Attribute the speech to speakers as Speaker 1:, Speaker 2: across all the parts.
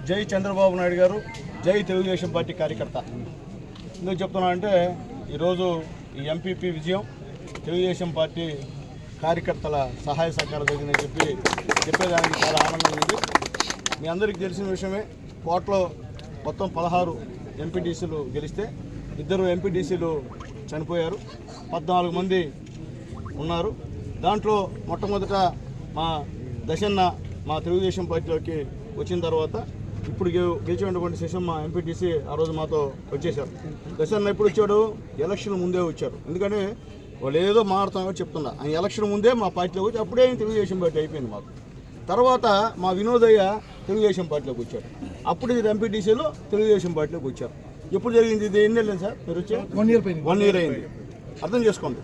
Speaker 1: జై చంద్రబాబు నాయుడు గారు, జై తెలుగుదేశం పార్టీ కార్యకర్త. ఎందుకు చెప్తున్నా అంటే ఈరోజు ఈ ఎంపీపీ విజయం తెలుగుదేశం పార్టీ కార్యకర్తల సహాయ సహకారం జరిగిందని చెప్పేదానికి చాలా ఆనందంగా ఉంది. మీ అందరికీ తెలిసిన విషయమే, కోటలో మొత్తం 16 ఎంపీటీసీలు గెలిస్తే 2 ఎంపీటీసీలు చనిపోయారు, 14 మంది ఉన్నారు. దాంట్లో మొట్టమొదట మా దశన్న మా తెలుగుదేశం పార్టీలోకి వచ్చిన తర్వాత ఇప్పుడు గెలిచినటువంటి శశమ్మ ఎంపీటీసీ ఆ రోజు మాతో వచ్చేసారు. దశన్న ఎప్పుడు వచ్చాడు? ఎలక్షన్ ముందే వచ్చారు. ఎందుకంటే వాళ్ళు ఏదో మాట్లాడుతామని చెప్తున్నా, ఆయన ఎలక్షన్ ముందే మా పార్టీలోకి వచ్చి అప్పుడే తెలుగుదేశం పార్టీ అయిపోయింది మాకు. తర్వాత మా వినోదయ్య తెలుగుదేశం పార్టీలోకి వచ్చారు, అప్పుడు ఇది ఎంపీటీసీలో తెలుగుదేశం పార్టీలోకి వచ్చారు. ఎప్పుడు జరిగింది ఇది? ఎన్ని నెలలు సార్ మీరు వచ్చారు? 1 year అయింది. అర్థం చేసుకోండి.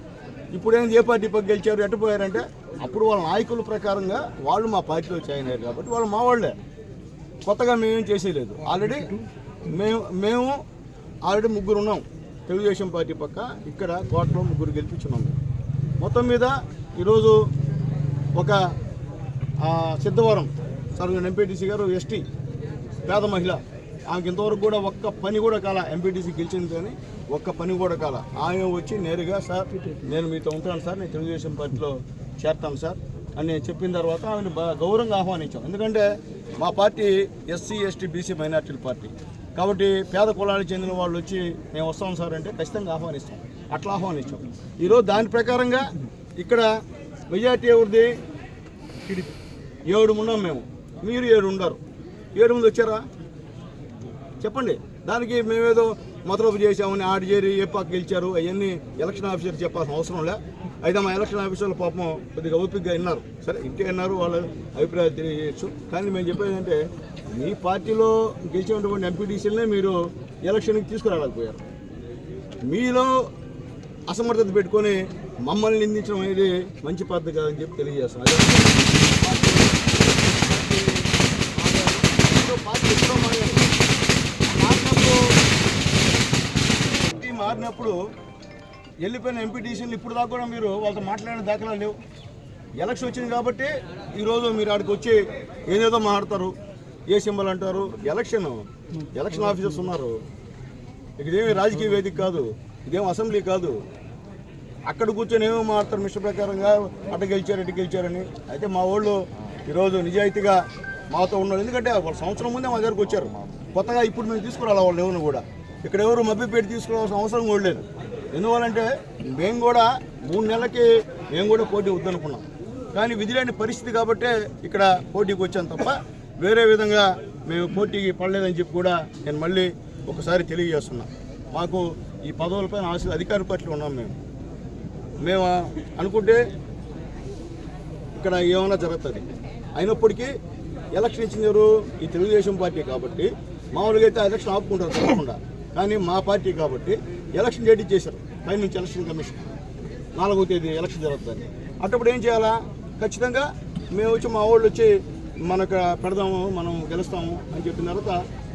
Speaker 1: ఇప్పుడు ఏంది, ఏ పార్టీ పక్క గెలిచారు, ఎట్టపోయారంటే అప్పుడు వాళ్ళ నాయకుల ప్రకారంగా వాళ్ళు మా పార్టీలో జాయిన్ అయ్యారు కాబట్టి వాళ్ళు మా వాళ్ళే, కొత్తగా మేమేం చేసేయలేదు. ఆల్రెడీ మేము ఆల్రెడీ 3 ఉన్నాం తెలుగుదేశం పార్టీ పక్క. ఇక్కడ కోటలో 3 గెలిపించున్నాం. మొత్తం మీద ఈరోజు ఒక సిద్ధవరం సర్వీన్ ఎంపీటీసీ గారు ఎస్టీ పేద మహిళ, ఆమెకి ఇంతవరకు కూడా ఒక్క పని కూడా కాల, ఎంపీటీసీ గెలిచింది కానీ ఒక్క పని కూడా కాల. ఆమె వచ్చి నేరుగా సార్ నేను మీతో ఉంటాను సార్, నేను తెలుగుదేశం పార్టీలో చేరతాను సార్ అని చెప్పిన తర్వాత ఆమెను గౌరవంగా ఆహ్వానించాం. ఎందుకంటే మా పార్టీ ఎస్సీ ఎస్టీ బీసీ మైనార్టీల పార్టీ కాబట్టి పేద కులాలకు చెందిన వాళ్ళు వచ్చి మేము వస్తాం సార్ అంటే ఖచ్చితంగా ఆహ్వానిస్తాం. అట్లా ఆహ్వానించాం. ఈరోజు దాని ప్రకారంగా ఇక్కడ మెజార్టీ ఎవరిది? 7 ఉన్నాం మేము, మీరు 7 ఉండరు. 7 మంది వచ్చారా చెప్పండి. దానికి మేమేదో మొదలపు చేసామని ఆడి చేరి ఏ పక్క గెలిచారు అవన్నీ ఎలక్షన్ ఆఫీసర్ చెప్పాల్సిన అవసరం లే. అయితే మా ఎలక్షన్ ఆఫీసర్లు పాపం కొద్దిగా ఓపికగా విన్నారు, సరే ఇంకే విన్నారు, వాళ్ళ అభిప్రాయాలు తెలియజేయచ్చు. కానీ మేము చెప్పేది అంటే మీ పార్టీలో గెలిచినటువంటి ఎంపీటీసీలనే మీరు ఎలక్షన్కి తీసుకురాలేకపోయారు. మీలో అసమర్థత పెట్టుకొని మమ్మల్ని నిందించడం అనేది మంచి పద్ధతి కాదని చెప్పి తెలియజేస్తున్నాం. మారినప్పుడు వెళ్ళిపోయిన ఎంపీటీసీలు ఇప్పుడు దాకా కూడా మీరు వాళ్ళతో మాట్లాడిన దాఖలా లేవు. ఎలక్షన్ వచ్చింది కాబట్టి ఈరోజు మీరు ఆడికి వచ్చి ఏదేదో మాట్లాడతారు, ఏ సింబల్ అంటారు. ఎలక్షన్ ఆఫీసర్స్ ఉన్నారు. ఇదేమి రాజకీయ వేదిక కాదు, ఇదేం అసెంబ్లీ కాదు. అక్కడ కూర్చొని ఏమో మాట్లాడతారు మిస్టర్ ప్రకారంగా, అటు గెలిచారని. అయితే మా వాళ్ళు ఈరోజు నిజాయితీగా మాతో ఉన్నారు. ఎందుకంటే వాళ్ళు సంవత్సరం ముందే మా దగ్గరకు వచ్చారు. కొత్తగా ఇప్పుడు మేము తీసుకురాలి వాళ్ళు ఎవరు కూడా. ఇక్కడ ఎవరు మభ్యపెట్టి తీసుకోవాల్సిన అవసరం కూడా లేదు. ఎందువల్లంటే మేము కూడా 3 నెలలకి మేము కూడా పోటీ వద్దనుకున్నాం. కానీ విధిలేని పరిస్థితి కాబట్టే ఇక్కడ పోటీకి వచ్చాను తప్ప వేరే విధంగా మేము పోటీకి పడలేదని చెప్పి కూడా నేను మళ్ళీ ఒకసారి తెలియజేస్తున్నా. మాకు ఈ పదవులపైన ఆశలు అధికార పార్టీలో ఉన్నాం. మేము అనుకుంటే ఇక్కడ ఏమైనా జరుగుతుంది. అయినప్పటికీ ఎలక్షన్ ఇచ్చింది ఎవరు? ఈ తెలుగుదేశం పార్టీ కాబట్టి మామూలుగా అయితే ఎలక్షన్ ఆపుకుంటారు తప్పకుండా. కానీ మా పార్టీ కాబట్టి ఎలక్షన్ డేట్ ఇచ్చేశారు పై నుంచి ఎలక్షన్ కమిషన్. 4వ తేదీ ఎలక్షన్ జరుగుతుంది. అటప్పుడు ఏం చేయాలా? ఖచ్చితంగా మేము వచ్చి మా వాళ్ళు వచ్చి మనకు పెడదాము, మనం గెలుస్తాము అని చెప్పిన తర్వాత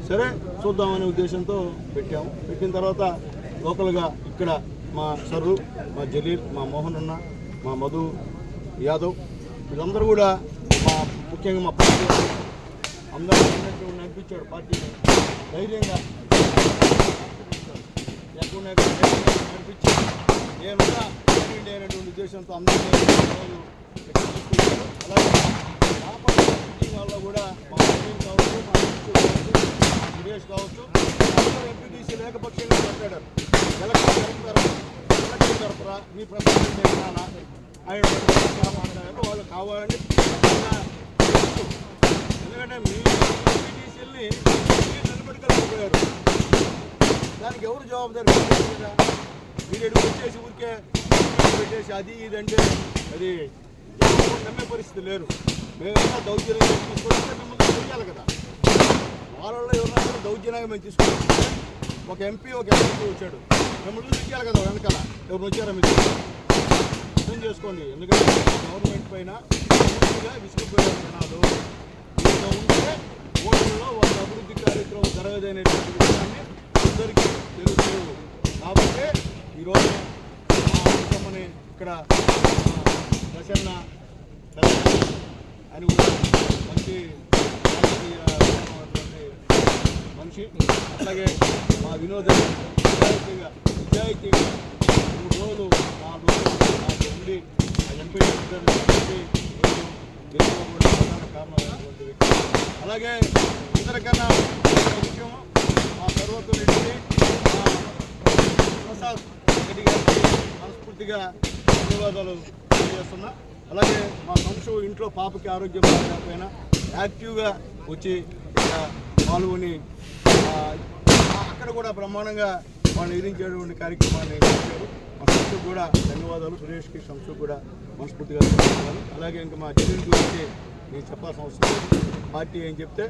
Speaker 1: సరే చూద్దామనే ఉద్దేశంతో పెట్టిన తర్వాత లోకల్గా ఇక్కడ మా సర్రు, మా జలీల్, మా మోహన్ అన్న, మా మధు యాదవ్ వీళ్ళందరూ కూడా ముఖ్యంగా మా పార్టీ అందరూ నడిపించాడు. పార్టీని ధైర్యంగా నడిపించి నేనుగా అనేటువంటి ఉద్దేశంతో అందరూ అలాగే మా పార్టీ వాళ్ళలో కూడా మా సునీల్ కావచ్చు, మా సురేష్ కావచ్చు, అందరూ ఎంపీటీసీ ఏకపక్షంగా మాట్లాడారు. ఎలక్షన్ తరఫున మీ ప్రభుత్వం ఆయన మాట్లాడారు. వాళ్ళు కావాలని ఎందుకంటే మీ ఎంపీటీసీల్ని నిలబెట్టుకోలేకపోయారు. దానికి ఎవరు జవాబుదారు? మీరు ఎడుగు వచ్చేసి ఊరికే పెట్టేసి అది ఇదంటే అది నమ్మే పరిస్థితి లేరు. మేమేమన్నా దౌర్జన్యంగా తీసుకొస్తే మిమ్మల్ని తెలియాలి కదా. వాళ్ళలో ఎవరైనా దౌర్జన్యంగా మేము తీసుకొస్తే ఒక ఎంపీ వచ్చాడు, మిమ్మల్ని తెలియాలి కదా వెనకాల ఎవరు వచ్చారో మీరు అర్థం చేసుకోండి. ఎందుకంటే గవర్నమెంట్ పైన పూర్తిగా విసిగిపోయారు జనాలు. ఇంట్లో ఉంటే ఓటర్లో వాళ్ళ అభివృద్ధి కార్యక్రమం జరగదనేటువంటి విషయాన్ని అందరికీ తెలుసు. కాబట్టి ఈరోజు మా ఇక్కడ దశన్న అని కూడా మంచి మనిషి. అట్లాగే మా వినోద్ నిజాయితీగా 3 రోజులు 4 రోజులు నాకు ఉండి ఆ ఎంపీ కూడా ప్రధాన కారణమైనటువంటి వ్యక్తి. అలాగే అందరికన్నా విషయం మా సర్వోత్తమ రెడ్డి ప్రసాద్ రెడ్డి గారికి మనస్ఫూర్తిగా ధన్యవాదాలు తెలియజేస్తున్నా. అలాగే మా సంశు ఇంట్లో పాపకి ఆరోగ్యం బాగాలేకపోయినా యాక్టివ్గా వచ్చి పాల్గొని అక్కడ కూడా బ్రహ్మాండంగా వాళ్ళు ఎదిరించేటువంటి కార్యక్రమాన్ని చేశారు. మా సంస్థకు కూడా ధన్యవాదాలు. సురేష్కి సంస్థకు కూడా మనస్ఫూర్తిగా ధన్యవాదాలు. అలాగే ఇంకా మా చెల్లెల గురించి నేను చెప్పాల్సిన అవసరం లేదు. పార్టీ ఏం చెప్తే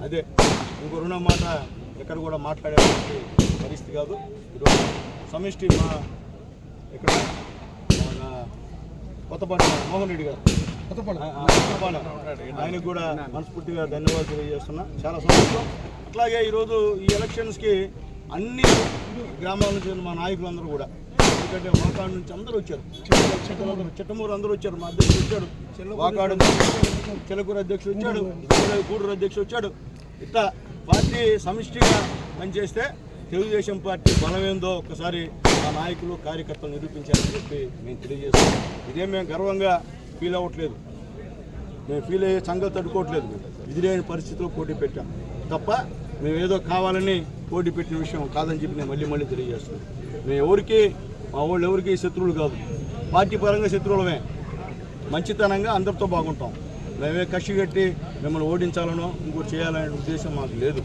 Speaker 1: అదే, ఇంకో రుణ మాట ఎక్కడ కూడా మాట్లాడేటువంటి పరిస్థితి కాదు. ఈరోజు సమిష్టి మా ఇక్కడ కొత్తపాటి మోహన్ రెడ్డి గారు ఆయనకు కూడా మనస్ఫూర్తిగా ధన్యవాదాలు తెలియజేస్తున్నా. చాలా సంతోషం. అట్లాగే ఈరోజు ఈ ఎలక్షన్స్కి అన్ని గ్రామాల నుంచి మా నాయకులందరూ కూడా, ఎందుకంటే వాకాడు నుంచి అందరూ వచ్చారు, చిట్టమూరు అందరూ వచ్చారు, మా అధ్యక్షుడు వచ్చాడు, వాకాడు చిలకూరు అధ్యక్షుడు వచ్చాడు, గూడూరు అధ్యక్షుడు వచ్చాడు. ఇట్లా పార్టీ సమిష్టిగా పనిచేస్తే తెలుగుదేశం పార్టీ బలమేందో ఒక్కసారి మా నాయకులు కార్యకర్తలు నిరూపించారని చెప్పి మేము తెలియజేస్తాం. ఇదే మేము గర్వంగా ఫీల్ అవ్వట్లేదు, మేము ఫీల్ అయ్యే సంగతి తడుకోవట్లేదు. ఇది లేని పరిస్థితిలో పోటీ పెట్టాం తప్ప మేము ఏదో కావాలని పోటీ పెట్టిన విషయం కాదని చెప్పి నేను మళ్ళీ తెలియజేస్తున్నాను. మేము ఎవరికి, మా వాళ్ళు ఎవరికి శత్రువులు కాదు, పార్టీ పరంగా శత్రువులమే. మంచితనంగా అందరితో బాగుంటాం. మేమే కసి కట్టి మిమ్మల్ని ఓడించాలనో ఇంకోటి చేయాలనే ఉద్దేశం మాకు లేదు.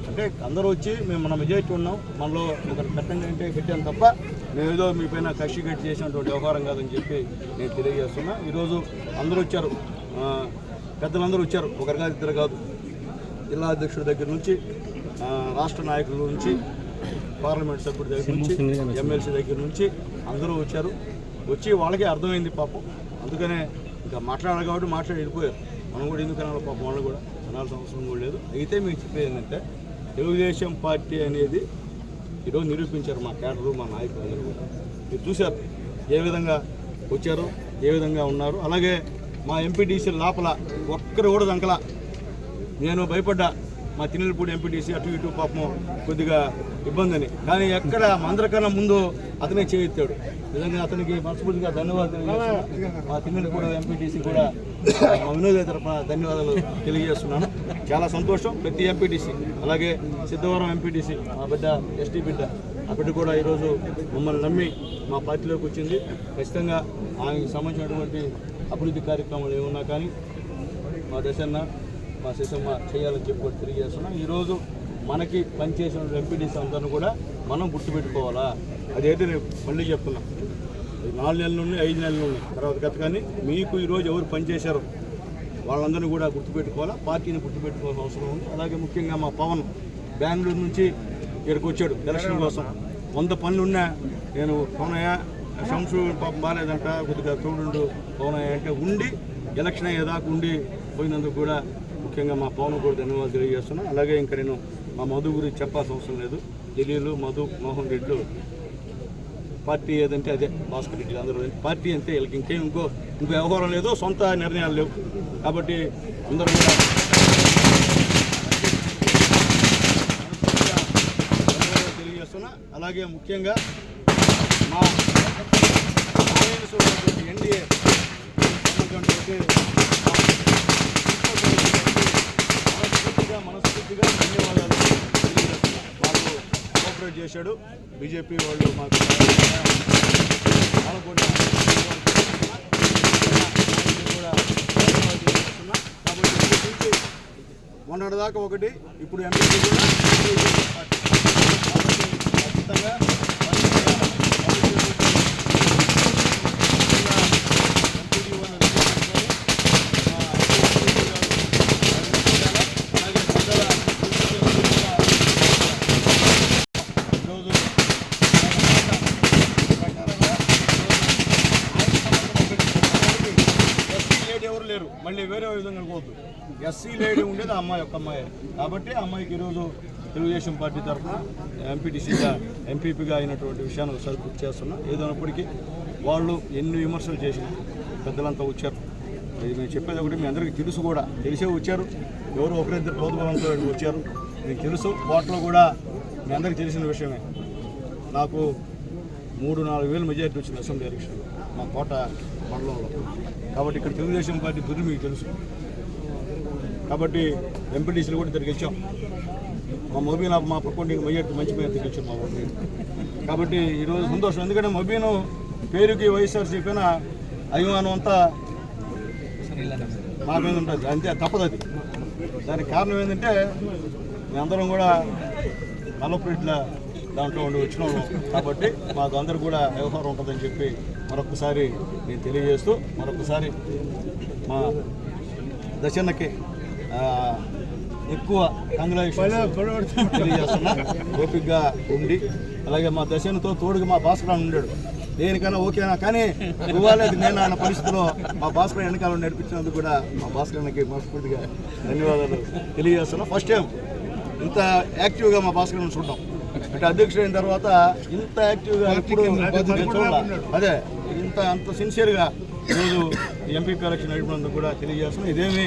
Speaker 1: అంటే అందరూ వచ్చి మేము మన మెజారిటీ ఉన్నాం, మనలో ఒకటి పెట్టండి అంటే పెట్టాను తప్ప మేమేదో మీ పైన కసి కట్టి చేసినటువంటి వ్యవహారం కాదని చెప్పి నేను తెలియజేస్తున్నా. ఈరోజు అందరూ వచ్చారు, పెద్దలందరూ వచ్చారు, ఒకరు కాదు ఇద్దరు కాదు. జిల్లా అధ్యక్షుడి దగ్గర నుంచి, రాష్ట్ర నాయకుల నుంచి, పార్లమెంట్ సభ్యుడి దగ్గర నుంచి, ఎమ్మెల్సీ దగ్గర నుంచి అందరూ వచ్చారు. వచ్చి వాళ్ళకే అర్థమైంది పాపం, అందుకనే ఇంకా మాట్లాడాలి కాబట్టి మాట్లాడి వెళ్ళిపోయారు. మనం కూడా ఎందుకు అనాలి పాపం, వాళ్ళు కూడా అనాల్సిన అవసరం కూడా లేదు. అయితే మీకు చెప్పేది ఏంటంటే తెలుగుదేశం పార్టీ అనేది ఈరోజు నిరూపించారు మా క్యాడరు, మా నాయకులు అందరూ కూడా. మీరు చూశారు ఏ విధంగా వచ్చారు, ఏ విధంగా ఉన్నారు. అలాగే మా ఎంపీటీసీ లోపల ఒక్కరు కూడా దంకలా. నేను భయపడ్డా, మా తిన్నెలపూడి ఎంపీటీసీ అటు ఇటు పాపం కొద్దిగా ఇబ్బంది అని, కానీ ఎక్కడ అందరికన్నా ముందు అతనే చేయెత్తాడు. నిజంగా అతనికి మనస్ఫూర్తిగా ధన్యవాదాలు తెలియజేస్తున్నాను. మా తిన్నెలపూడి ఎంపీటీసీ కూడా మా వినోద తరఫున ధన్యవాదాలు తెలియజేస్తున్నాను. చాలా సంతోషం. ప్రతి ఎంపీటీసీ, అలాగే సిద్ధవరం ఎంపీటీసీ మా బిడ్డ, ఎస్టీ బిడ్డ, ఆ బిడ్డ కూడా ఈరోజు మమ్మల్ని నమ్మి మా పార్టీలోకి వచ్చింది. ఖచ్చితంగా ఆయనకు సంబంధించినటువంటి అభివృద్ధి కార్యక్రమాలు ఏమున్నా కానీ మా దశన్న, మా శశమ్మ చేయాలని చెప్పి తెలియజేస్తున్నాం. ఈరోజు మనకి పనిచేసిన ఎంపీడీసీ అందరిని కూడా మనం గుర్తుపెట్టుకోవాలా. అదైతే నేను మళ్ళీ చెప్తున్నా, 4 నెలల నుండి 5 నెలల నుండి తర్వాత గత, కానీ మీకు ఈరోజు ఎవరు పనిచేశారో వాళ్ళందరినీ కూడా గుర్తుపెట్టుకోవాలా, పార్టీని గుర్తుపెట్టుకోవాల్సిన అవసరం ఉంది. అలాగే ముఖ్యంగా మా పవన్ బెంగళూరు నుంచి ఇక్కడికి వచ్చాడు ఎలక్షన్ కోసం. 100 పనులు ఉన్నా నేను పవనయ్య సంశు పాపం బాగాలేదంట, కొద్దిగా తోడుండు పవనయ్య అంటే ఉండి ఎలక్షన్ అయ్యేదాకా ఉండి పోయినందుకు కూడా ముఖ్యంగా మా పవన్ కూడా ధన్యవాదాలు తెలియజేస్తున్నాను. అలాగే ఇంకా నేను మా మధు గురించి చెప్పాల్సిన అవసరం లేదు. ఢిల్లీలో మధు, మోహన్ రెడ్డి పార్టీ ఏదంటే అదే, భాస్కర్ రెడ్డి అందరూ పార్టీ అంతే. వీళ్ళకి ఇంకో వ్యవహారం లేదు, సొంత నిర్ణయాలు లేవు. కాబట్టి అందరూ కూడా తెలియజేస్తున్నా. అలాగే ముఖ్యంగా మా ఎన్డీఏ మనస్ఫూర్తిగా ధన్యవాదాలు తెలియజేస్తున్నా. మాకు కోఆపరేట్ చేశాడు బీజేపీ వాళ్ళు, మాకు చాలా కూడా తెలియజేస్తున్నా. కాబట్టి మొన్నటిదాకా ఒకటి, ఇప్పుడు ఎంపీ కూడా ఖచ్చితంగా లేరు. మళ్ళీ వేరే విధంగా పోతుంది. ఎస్సీ లేడీ ఉండేది ఆ అమ్మాయి, ఒక్క అమ్మాయి. కాబట్టి ఆ అమ్మాయికి ఈరోజు తెలుగుదేశం పార్టీ తరఫున ఎంపీటీసీగా, ఎంపీపీగా అయినటువంటి విషయాన్ని ఒకసారి గుర్తు చేస్తున్నా. ఏదైనప్పటికీ వాళ్ళు ఎన్ని విమర్శలు చేసిన పెద్దలంతా వచ్చారు. ఇది మేము చెప్పేది ఒకటి, మీ అందరికీ తెలుసు కూడా, తెలిసే వచ్చారు. ఎవరు ఒకరిద్దరు ప్రోద్బలంతో వచ్చారు. మీకు తెలుసు కోటలో కూడా మీ అందరికీ తెలిసిన విషయమే. నాకు 3-4 వేలు మెజారిటీ వచ్చింది అసెంబ్లీ ఎలక్షన్ మా కోట మండలంలో. కాబట్టి ఇక్కడ తెలుగుదేశం పార్టీ బుద్ధి మీకు తెలుసు. కాబట్టి ఎంపీటీసీలు కూడా ఇద్దరికి ఇచ్చాం. మా మొబీన్ మా పక్కండి మెజారిటీ మంచి మెజారిటీకి ఇచ్చాం మా మొబీన్. కాబట్టి ఈరోజు సంతోషం. ఎందుకంటే మొబీను పేరుకి వైఎస్ఆర్సీపీ అభిమానం అంతా మా మీద ఉంటుంది, అంతే తప్పదు. అది దానికి కారణం ఏంటంటే మేమందరం కూడా నల్లపురెడ్ల దాంట్లో ఉండి వచ్చిన వాళ్ళం. కాబట్టి మాకు అందరూ కూడా వ్యవహారం ఉంటుందని చెప్పి మరొకసారి నేను తెలియజేస్తూ, మరొకసారి మా దశన్నకి ఎక్కువ కంగ్రాచులేషన్ తెలియజేస్తున్నా. ఓపికగా ఉండి, అలాగే మా దశన్నతో తోడుగా మా భాస్కర్ ఉన్నాడు. దేనికైనా ఓకేనా కానీ ఇవ్వలేదు నేను అన్న పరిస్థితిలో మా భాస్కర్ వెనకాల నడిపించినందుకు కూడా మా భాస్కర్కి మనస్ఫూర్తిగా ధన్యవాదాలు తెలియజేస్తున్నా. ఫస్ట్ టైం ఇంత యాక్టివ్గా మా భాస్కర్ని చూడటం, అంటే అధ్యక్షుడు అయిన తర్వాత ఇంత యాక్టివ్గా ఎప్పుడు చూడాలి. అదే అంత సిన్సియర్గా ఈరోజు ఎంపీపీ ఎలక్షన్ నడిపినందుకు కూడా తెలియజేస్తున్నాను. ఇదేమీ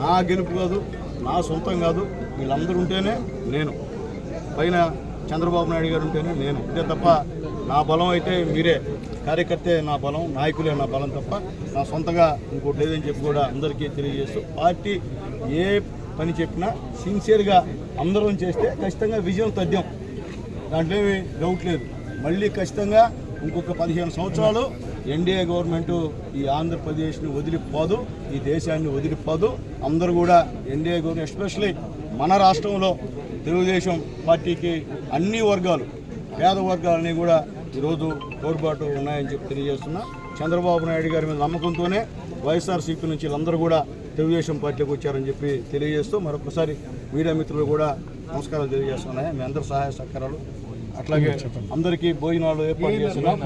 Speaker 1: నా గెలుపు కాదు, నా సొంతం కాదు. వీళ్ళందరూ ఉంటేనే నేను, పైన చంద్రబాబు నాయుడు గారు ఉంటేనే నేను. ఇదే తప్ప నా బలం అయితే మీరే, కార్యకర్తే నా బలం, నాయకులే నా బలం తప్ప నా సొంతంగా ఇంకోటి లేదని చెప్పి కూడా అందరికీ తెలియజేస్తూ, పార్టీ ఏ పని చెప్పినా సిన్సియర్గా అందరం చేస్తే ఖచ్చితంగా విజయం తథ్యం, దాంట్లో ఏమీ డౌట్ లేదు. మళ్ళీ ఖచ్చితంగా ఇంకొక 15 సంవత్సరాలు ఎన్డీఏ గవర్నమెంట్ ఈ ఆంధ్రప్రదేశ్ని వదిలిపోదు, ఈ దేశాన్ని వదిలిపోదు. అందరూ కూడా ఎన్డీఏ గవర్నమెంట్, ఎస్పెషలీ మన రాష్ట్రంలో తెలుగుదేశం పార్టీకి అన్ని వర్గాలు, పేద వర్గాలని కూడా ఈరోజు తోడ్పాటు ఉన్నాయని చెప్పి తెలియజేస్తున్నా. చంద్రబాబు నాయుడు గారి మీద నమ్మకంతోనే వైఎస్ఆర్సీపీ నుంచి వీళ్ళందరూ కూడా తెలుగుదేశం పార్టీకి వచ్చారని చెప్పి తెలియజేస్తూ, మరొకసారి మీడియా మిత్రులు కూడా నమస్కారాలు తెలియజేస్తున్నాయి. మీ అందరి సహాయ సహకారాలు, అట్లాగే అందరికీ భోజనాలు ఏర్పాటు చేస్తున్నాం.